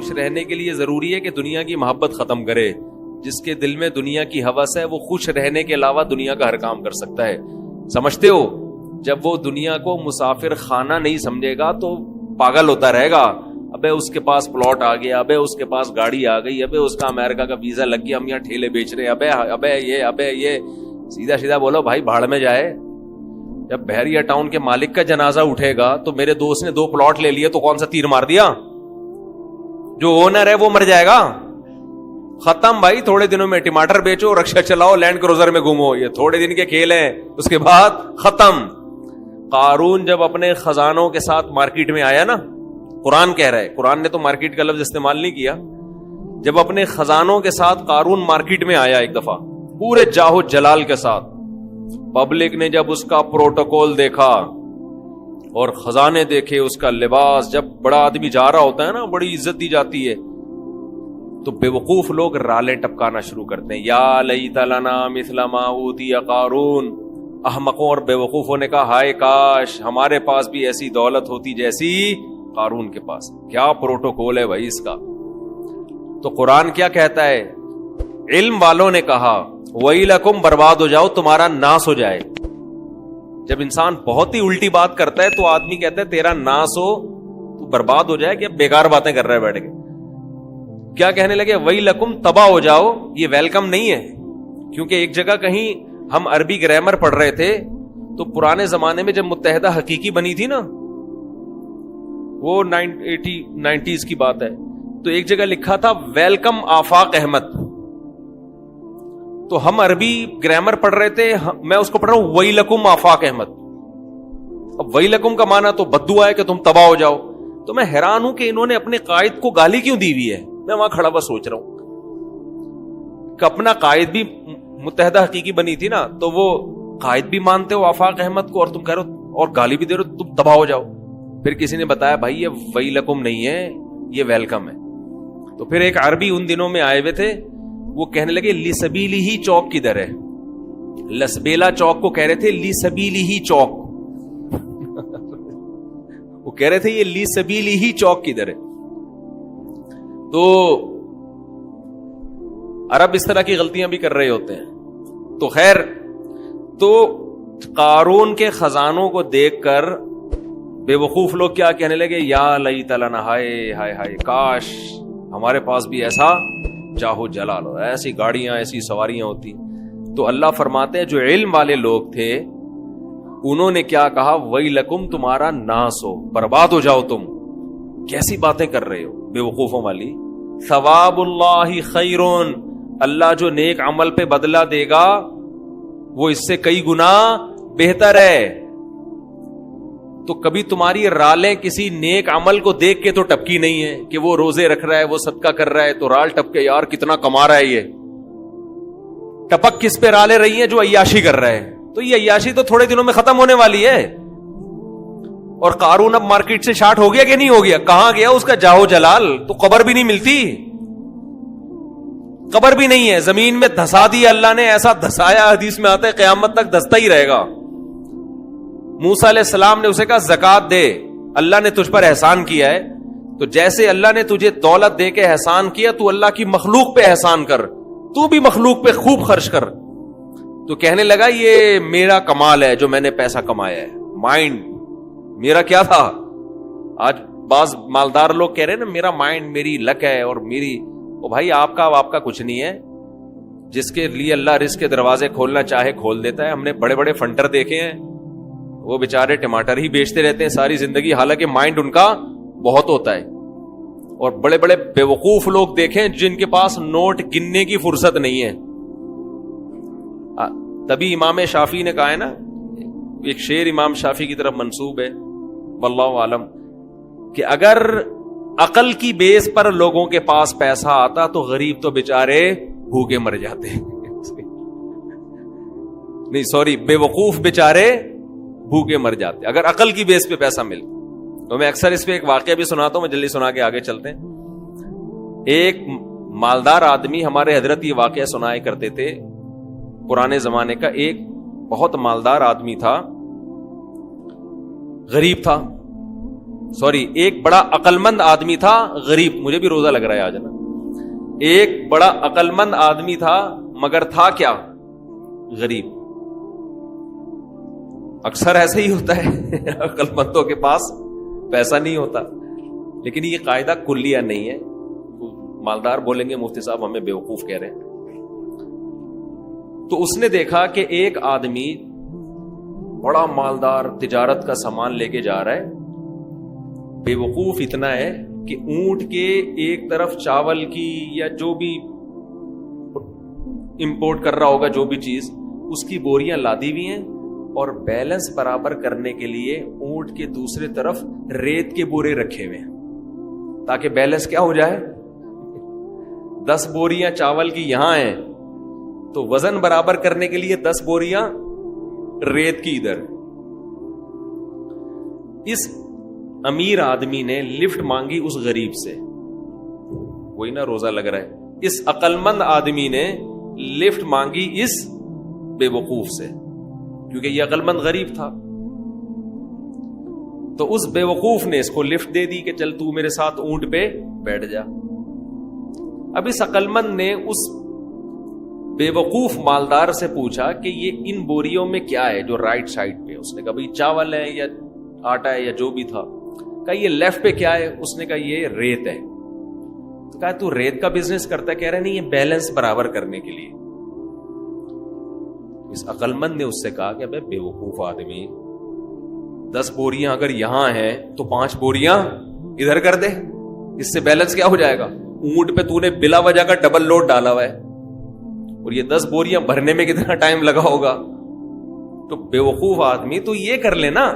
خوش رہنے کے لیے ضروری ہے کہ دنیا کی محبت ختم کرے. جس کے دل میں دنیا کی ہوس ہے وہ خوش رہنے کے علاوہ دنیا کا ہر کام کر سکتا ہے. سمجھتے ہو؟ جب وہ دنیا کو مسافر خانہ نہیں سمجھے گا تو پاگل ہوتا رہے گا. ابے اس کے پاس پلاٹ آ گیا, ابے اس کے پاس گاڑی آ گئی, ابے اس کا امریکہ کا ویزا لگ گیا, ہم یہاں ٹھیلے بیچ رہے ہیں, ابے یہ سیدھا سیدھا بولو بھائی بھاڑ میں جائے. جب بحریہ ٹاؤن کے مالک کا جنازہ اٹھے گا تو میرے دوست نے 2 پلاٹ لے لیے تو کون سا تیر مار دیا؟ جو اونر ہے وہ مر جائے گا. ختم بھائی. تھوڑے دنوں میں ٹماٹر بیچو, رکشا چلاؤ, لینڈ کروزر میں گھومو, یہ تھوڑے دن کے کھیل ہیں, اس کے بعد ختم. قارون جب اپنے خزانوں کے ساتھ مارکیٹ میں آیا نا, قرآن کہہ رہا ہے, قرآن نے تو مارکیٹ کا لفظ استعمال نہیں کیا, جب اپنے خزانوں کے ساتھ قارون مارکیٹ میں آیا ایک دفعہ پورے جاہو جلال کے ساتھ, پبلک نے جب اس کا پروٹوکول دیکھا اور خزانے دیکھے, اس کا لباس, جب بڑا آدمی جا رہا ہوتا ہے نا بڑی عزت دی جاتی ہے, تو بے وقوف لوگ رالیں ٹپکانا شروع کرتے ہیں. یا لیت لنا مثل ما اوتی قارون. احمقوں اور بے وقوفوں نے کہا ہائے کاش ہمارے پاس بھی ایسی دولت ہوتی جیسی قارون کے پاس. کیا پروٹوکول ہے بھائی اس کا. تو قرآن کیا کہتا ہے؟ علم والوں نے کہا وَيْلَكُمْ, برباد ہو جاؤ, تمہارا ناس ہو جائے. جب انسان بہت ہی الٹی بات کرتا ہے تو آدمی کہتا ہے تیرا ناس ہو, تو برباد ہو جائے, کہ بیکار باتیں کر رہا ہے بیٹھ کے. کیا کہنے لگے؟ وَيْلَكُمْ, تباہ ہو جاؤ. یہ ویلکم نہیں ہے, کیونکہ ایک جگہ کہیں ہم عربی گرامر پڑھ رہے تھے تو پرانے زمانے میں جب متحدہ حقیقی بنی تھی نا, وہ 90s کی بات ہے, تو ایک جگہ لکھا تھا ویلکم آفاق احمد. تو ہم عربی گرامر پڑھ رہے تھے, میں اس کو پڑھ رہا ہوں وَيْلَكُمْ آفاق احمد. اب وَيْلَكُمْ کا معنی تو بددعا ہے کہ تم تباہ ہو جاؤ. تو میں حیران ہوں کہ انہوں نے اپنے قائد کو گالی کیوں دی ہوئی ہے. میں وہاں کھڑا بس سوچ رہا ہوں کہ اپنا قائد بھی متحدہ حقیقی بنی تھی نا, تو وہ قائد بھی مانتے ہو آفاق احمد کو, اور تم کہہ رہے ہو اور گالی بھی دے رہے ہو تم تباہ ہو جاؤ. پھر کسی نے بتایا بھائی یہ وَيْلَكُمْ نہیں ہے, یہ ویلکم ہے. تو پھر ایک عربی ان دنوں میں آئے ہوئے تھے, وہ کہنے لگے لِسَبِيلِ ہی چوک کدھر ہے. لسبیلا چوک کو کہہ رہے تھے لِسَبِيلِ ہی چوک. وہ کہہ رہے تھے یہ لِسَبِيلِ ہی چوک کدھر ہے. تو عرب اس طرح کی غلطیاں بھی کر رہے ہوتے ہیں. تو خیر, تو قارون کے خزانوں کو دیکھ کر بے وقوف لوگ کیا کہنے لگے؟ یا لیت لنا, ہائے ہائے ہائے کاش ہمارے پاس بھی ایسا جاہو جلال ہو, ایسی گاڑیاں ایسی سواریاں ہوتی. تو اللہ فرماتے ہیں جو علم والے لوگ تھے انہوں نے کیا کہا؟ وَيْلَكُمْ, تمہارا ناس ہو, برباد ہو جاؤ تم. کیسی باتیں کر رہے ہو بے وقوفوں والی. ثواب اللہ خیرون, اللہ جو نیک عمل پہ بدلہ دے گا وہ اس سے کئی گنا بہتر ہے. تو کبھی تمہاری رالیں کسی نیک عمل کو دیکھ کے تو ٹپکی نہیں ہے کہ وہ روزے رکھ رہا ہے, وہ صدقہ کر رہا ہے, تو رال ٹپکے یار کتنا کما رہا ہے. یہ ٹپک کس پہ رالیں رہی ہیں؟ جو عیاشی کر رہا ہے. تو یہ عیاشی تو تھوڑے دنوں میں ختم ہونے والی ہے. اور قارون اب مارکیٹ سے شارٹ ہو گیا کہ نہیں ہو گیا؟ کہاں گیا اس کا جاہو جلال؟ تو قبر بھی نہیں ملتی, قبر بھی نہیں ہے, زمین میں دھسا دیا اللہ نے, ایسا دھسایا حدیث میں آتا ہے قیامت تک دھستا ہی رہے گا. موسیٰ علیہ السلام نے اسے کہا زکات دے, اللہ نے تجھ پر احسان کیا ہے, تو جیسے اللہ نے تجھے دولت دے کے احسان کیا تو اللہ کی مخلوق پہ احسان کر, تو بھی مخلوق پہ خوب خرچ کر. تو کہنے لگا یہ میرا کمال ہے جو میں نے پیسہ کمایا ہے. مائنڈ میرا کیا تھا؟ آج بعض مالدار لوگ کہہ رہے ہیں نا میرا مائنڈ, میری لک ہے اور میری. او بھائی آپ کا کچھ نہیں ہے. جس کے لیے اللہ رزق کے دروازے کھولنا چاہے کھول دیتا ہے. ہم نے بڑے بڑے فنٹر دیکھے ہیں, وہ بیچارے ٹماٹر ہی بیچتے رہتے ہیں ساری زندگی, حالانکہ مائنڈ ان کا بہت ہوتا ہے. اور بڑے بڑے بے وقوف لوگ دیکھیں جن کے پاس نوٹ گننے کی فرصت نہیں ہے. تبھی امام شافعی نے کہا ہے نا, ایک شعر امام شافعی کی طرف منسوب ہے واللہ عالم, کہ اگر عقل کی بیس پر لوگوں کے پاس پیسہ آتا تو غریب تو بیچارے بھوکے مر جاتے. نہیں سوری, بے وقوف بیچارے بھوکے مر جاتے اگر عقل کی بیس پہ پیسہ ملتا. تو میں اکثر اس پہ ایک واقعہ بھی سناتا ہوں, میں جلدی سنا کے آگے چلتے ہیں. ایک مالدار آدمی, ہمارے حضرت یہ واقعہ سنائے کرتے تھے پرانے زمانے کا. ایک بہت مالدار آدمی تھا, غریب تھا, سوری ایک بڑا عقل مند آدمی تھا غریب. مجھے بھی روزہ لگ رہا ہے آج نا. ایک بڑا عقل مند آدمی تھا مگر تھا کیا؟ غریب. اکثر ایسے ہی ہوتا ہے عقل مندوں کے پاس پیسہ نہیں ہوتا. لیکن یہ قاعدہ کلیہ نہیں ہے. مالدار بولیں گے مفتی صاحب ہمیں بیوقوف کہہ رہے ہیں. تو اس نے دیکھا کہ ایک آدمی بڑا مالدار تجارت کا سامان لے کے جا رہا ہے. بیوقوف اتنا ہے کہ اونٹ کے ایک طرف چاول کی یا جو بھی امپورٹ کر رہا ہوگا جو بھی چیز, اس کی بوریاں لادی ہوئی ہیں, اور بیلنس برابر کرنے کے لیے اونٹ کے دوسرے طرف ریت کے بورے رکھے ہوئے ہیں تاکہ بیلنس کیا ہو جائے. 10 بوریاں چاول کی یہاں ہیں تو وزن برابر کرنے کے لیے 10 بوریاں ریت کی ادھر. اس امیر آدمی نے لفٹ مانگی اس غریب سے, وہی نا روزہ لگ رہا ہے. اس عقل مند آدمی نے لفٹ مانگی اس بے وقوف سے, کیونکہ یہ عقل مند غریب تھا. تو اس بے وقوف نے اس کو لفٹ دے دی کہ چل تو میرے ساتھ اونٹ پہ بیٹھ جا. اب اس عقل مند نے اس بے وقوف مالدار سے پوچھا کہ یہ ان بوریوں میں کیا ہے جو رائٹ سائڈ پہ. اس نے کہا بھائی چاول ہے یا آٹا ہے یا جو بھی تھا. کہا یہ لیفٹ پہ کیا ہے؟ اس نے کہا یہ ریت ہے. تو کہا تو ریت کا بزنس کرتا ہے؟ کہہ رہا نہیں, یہ بیلنس برابر کرنے کے لیے. اس عقل مند نے اس سے کہا کہ بے وقوف آدمی, 10 بوریاں اگر یہاں ہیں تو 5 بوریاں ادھر کر دے, اس سے بیلنس کیا ہو جائے گا. اونٹ پہ تو نے بلا وجہ کا ڈبل لوڈ ڈالا ہوا ہے, اور یہ 10 بوریاں بھرنے میں کتنا ٹائم لگا ہوگا. تو بے وقوف آدمی تو یہ کر لے نا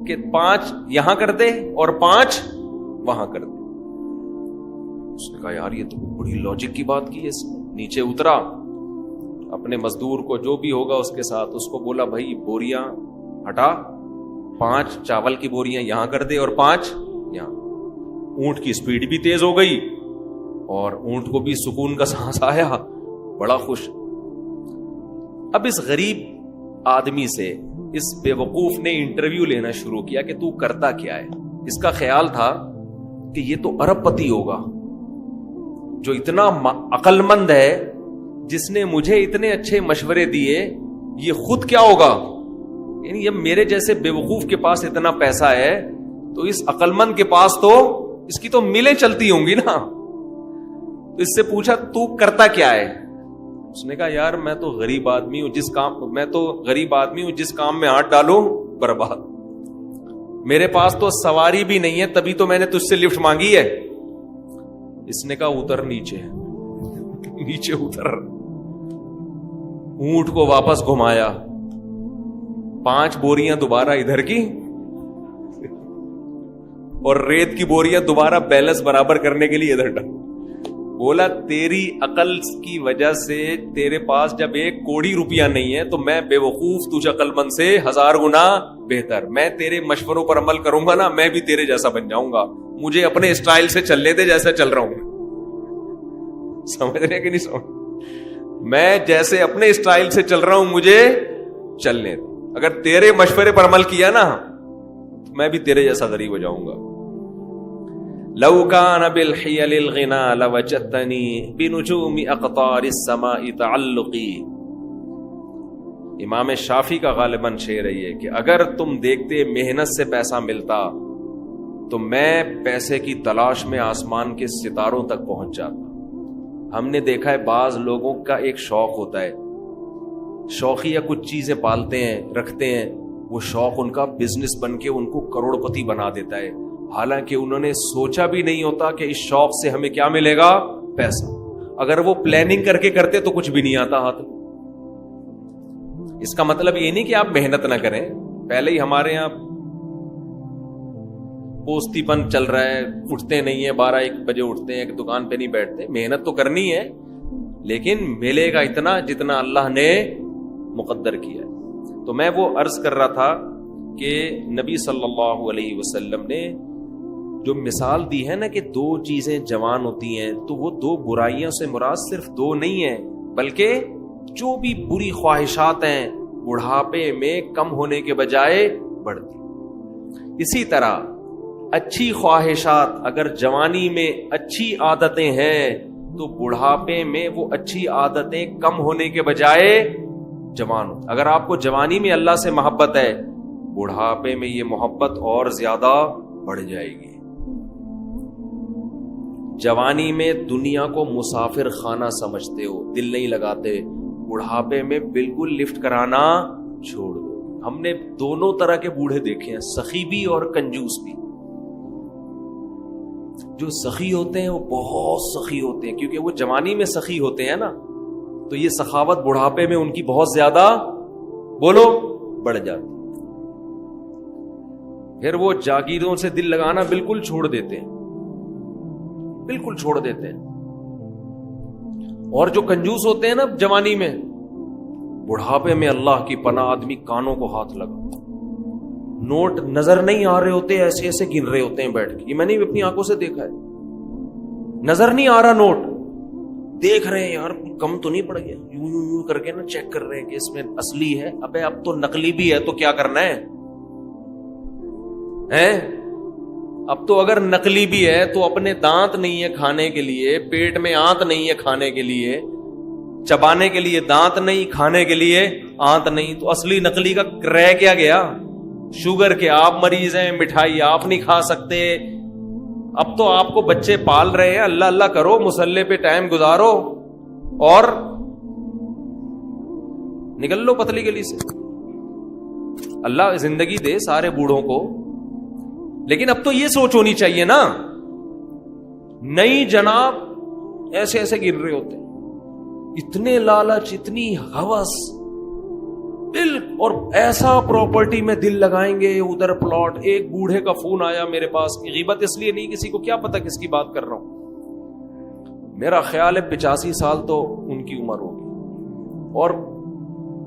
کہ 5 یہاں کر دے اور 5 وہاں کر دے. اس نے کہا یار یہ تو بڑی لاجک کی بات کی ہے. اس نیچے اترا, اپنے مزدور کو جو بھی ہوگا اس کے ساتھ اس کو بولا بھائی بوریاں ہٹا, 5 چاول کی بوریاں یہاں کر دے اور 5 یہاں. اونٹ کی سپیڈ بھی تیز ہو گئی اور اونٹ کو بھی سکون کا سانس آیا, بڑا خوش. اب اس غریب آدمی سے اس بے وقوف نے انٹرویو لینا شروع کیا کہ تو کرتا کیا ہے. اس کا خیال تھا کہ یہ تو ارب پتی ہوگا جو اتنا عقل مند ہے, جس نے مجھے اتنے اچھے مشورے دیے. یہ خود کیا ہوگا, یعنی اب میرے جیسے بے وقوف کے پاس اتنا پیسہ ہے تو اس عقل مند کے پاس تو اس کی تو ملیں چلتی ہوں گی نا. تو اس سے پوچھا تو کرتا کیا ہے. اس نے کہا یار میں تو غریب آدمی ہوں, جس کام میں ہاتھ ڈالوں برباد. میرے پاس تو سواری بھی نہیں ہے, تبھی تو میں نے تجھ سے لفٹ مانگی ہے. اس نے کہا اتر نیچے اتر. اونٹ کو واپس گھمایا, 5 بوریاں دوبارہ ادھر کی اور ریت کی بوریاں دوبارہ بیلنس برابر کرنے کے لیے ادھر ڈال. بولا تیری عقل کی وجہ سے تیرے پاس جب 1 کوڑی روپیہ نہیں ہے تو میں بے وقوف تجھ عقل مند سے 1000 گنا بہتر. میں تیرے مشوروں پر عمل کروں گا نا, میں بھی تیرے جیسا بن جاؤں گا. مجھے اپنے اسٹائل سے چلنے دے جیسا چل رہا ہوں. سمجھ رہے کہ نہیں سمجھ؟ میں جیسے اپنے اسٹائل سے چل رہا ہوں مجھے چلنے دے. اگر تیرے مشورے پر عمل کیا نا میں بھی تیرے جیسا غریب ہو جاؤں گا. لو كان بالحيل الغنى لوجدتني بنجوم اقطار السماء تعلقي. امام شافعی کا غالباً شعر ہے کہ اگر تم دیکھتے محنت سے پیسہ ملتا تو میں پیسے کی تلاش میں آسمان کے ستاروں تک پہنچ جاتا. ہم نے دیکھا ہے بعض لوگوں کا ایک شوق ہوتا ہے, شوقیہ کچھ چیزیں پالتے ہیں رکھتے ہیں, وہ شوق ان کا بزنس بن کے ان کو کروڑ پتی بنا دیتا ہے, حالانکہ انہوں نے سوچا بھی نہیں ہوتا کہ اس شوق سے ہمیں کیا ملے گا, پیسہ. اگر وہ پلاننگ کر کے کرتے تو کچھ بھی نہیں آتا ہاتھ. اس کا مطلب یہ نہیں کہ آپ محنت نہ کریں. پہلے ہی ہمارے یہاں پوستی پن چل رہا ہے, اٹھتے نہیں ہیں, 12-1 بجے اٹھتے ہیں, ایک دکان پہ نہیں بیٹھتے. محنت تو کرنی ہے لیکن ملے گا اتنا جتنا اللہ نے مقدر کیا ہے. تو میں وہ عرض کر رہا تھا کہ نبی صلی اللہ علیہ وسلم نے جو مثال دی ہے نا کہ 2 چیزیں جوان ہوتی ہیں, تو وہ 2 برائیوں سے مراد صرف 2 نہیں ہیں, بلکہ جو بھی بری خواہشات ہیں بڑھاپے میں کم ہونے کے بجائے بڑھتی. اسی طرح اچھی خواہشات اگر جوانی میں اچھی عادتیں ہیں تو بڑھاپے میں وہ اچھی عادتیں کم ہونے کے بجائے جوان ہو. اگر آپ کو جوانی میں اللہ سے محبت ہے، بڑھاپے میں یہ محبت اور زیادہ بڑھ جائے گی. جوانی میں دنیا کو مسافر خانہ سمجھتے ہو، دل نہیں لگاتے، بڑھاپے میں بالکل لفٹ کرانا چھوڑ دو. ہم نے دونوں طرح کے بوڑھے دیکھے ہیں، سخی بھی اور کنجوس بھی. جو سخی ہوتے ہیں وہ بہت سخی ہوتے ہیں، کیونکہ وہ جوانی میں سخی ہوتے ہیں نا، تو یہ سخاوت بڑھاپے میں ان کی بہت زیادہ بولو بڑھ جاتی. پھر وہ جاگیروں سے دل لگانا بالکل چھوڑ دیتے ہیں، بالکل چھوڑ دیتے ہیں. اور جو کنجوس ہوتے ہیں نا جوانی میں، بڑھاپے میں اللہ کی پناہ آدمی کانوں کو ہاتھ لگا، نوٹ نظر نہیں آ رہے ہوتے، ایسے ایسے گن رہے ہوتے ہیں بیٹھ کے. یہ میں نے اپنی آنکھوں سے دیکھا ہے، نظر نہیں آ رہا نوٹ، دیکھ رہے ہیں یار کم تو نہیں پڑ گیا، یوں یوں یوں کر کے نا چیک کر رہے ہیں کہ اس میں اصلی ہے. ابے اب تو نقلی بھی ہے تو کیا کرنا ہے؟ اب تو اگر نقلی بھی ہے تو اپنے دانت نہیں ہے کھانے کے لیے، پیٹ میں آنت نہیں ہے کھانے کے لیے، چبانے کے لیے دانت نہیں، کھانے کے لیے آنت نہیں، تو اصلی نقلی کا رہ کیا گیا؟ شوگر کے آپ مریض ہیں، مٹھائی آپ نہیں کھا سکتے. اب تو آپ کو بچے پال رہے ہیں، اللہ اللہ کرو، مصلے پہ ٹائم گزارو اور نکل لو پتلی گلی سے. اللہ زندگی دے سارے بوڑھوں کو، لیکن اب تو یہ سوچ ہونی چاہیے نا. نہیں جناب، ایسے ایسے گر رہے ہوتے ہیں، اتنے لالچ، اتنی ہوس، اور ایسا پراپرٹی میں دل لگائیں گے، ادھر پلاٹ. ایک بوڑھے کا فون آیا میرے پاس، غیبت اس لیے نہیں، کسی کو کیا پتا کس کی بات کر رہا ہوں، میرا خیال ہے 85 سال تو ان کی عمر ہوگی، اور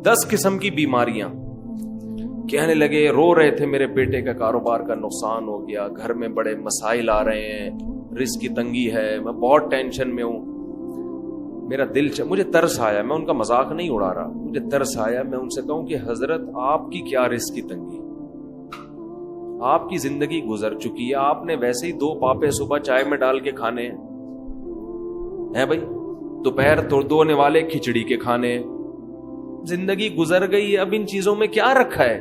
10 قسم کی بیماریاں. کہنے لگے، رو رہے تھے، میرے بیٹے کا کاروبار کا نقصان ہو گیا، گھر میں بڑے مسائل آ رہے ہیں، رزق کی تنگی ہے، میں بہت ٹینشن میں ہوں. میرا دل مجھے ترس آیا، میں ان کا مذاق نہیں اڑا رہا، مجھے ترس آیا. میں ان سے کہوں کہ حضرت آپ کی کیا رزق کی تنگی، آپ کی زندگی گزر چکی ہے، آپ نے ویسے ہی 2 پاپے صبح چائے میں ڈال کے کھانے ہیں بھائی، دوپہر دونے والے کھچڑی کے کھانے، زندگی گزر گئی. اب ان چیزوں میں کیا رکھا ہے؟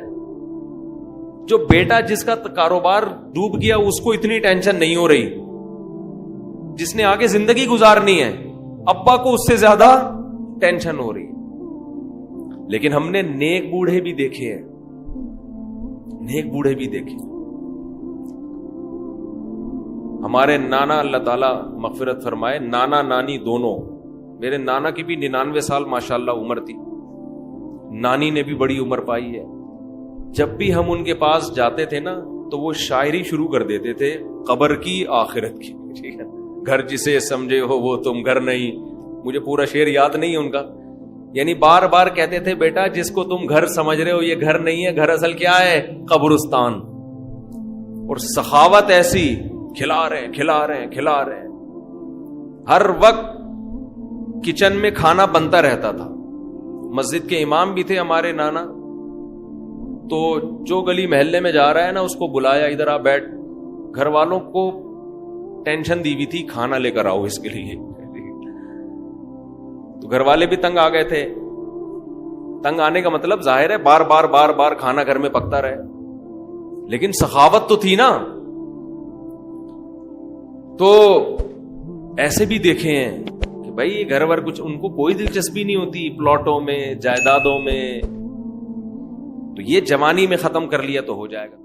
جو بیٹا جس کا کاروبار ڈوب گیا اس کو اتنی ٹینشن نہیں ہو رہی، جس نے آگے زندگی گزارنی ہے ابا کو اس سے زیادہ ٹینشن ہو رہی. لیکن ہم نے نیک بوڑھے بھی دیکھے ہیں، نیک بوڑھے بھی دیکھے. ہمارے نانا، اللہ تعالیٰ مغفرت فرمائے، نانا نانی دونوں، میرے نانا کی بھی 99 سال ماشاءاللہ عمر تھی، نانی نے بھی بڑی عمر پائی ہے. جب بھی ہم ان کے پاس جاتے تھے نا تو وہ شاعری شروع کر دیتے تھے، قبر کی آخرت کی. ٹھیک ہے، گھر جسے سمجھے ہو وہ تم گھر نہیں. مجھے پورا شعر یاد نہیں ہے ان کا، یعنی بار بار کہتے تھے بیٹا جس کو تم گھر سمجھ رہے ہو یہ گھر نہیں ہے، گھر اصل کیا ہے؟ قبرستان. اور سخاوت ایسی، کھلا رہے ہیں. ہر وقت کچن میں کھانا بنتا رہتا تھا. مسجد کے امام بھی تھے ہمارے نانا، تو جو گلی محلے میں جا رہا ہے نا اس کو بلایا، ادھر آ بیٹھ. گھر والوں کو ٹینشن دی ہوئی تھی، کھانا لے کر آؤ اس کے لیے. تو گھر والے بھی تنگ آ گئے تھے. تنگ آنے کا مطلب ظاہر ہے بار بار کھانا گھر میں پکتا رہے، لیکن سخاوت تو تھی نا. تو ایسے بھی دیکھے ہیں کہ بھائی گھر ور کچھ ان کو کوئی دلچسپی نہیں ہوتی پلاٹوں میں، جائیدادوں میں. تو یہ جوانی میں ختم کر لیا تو ہو جائے گا.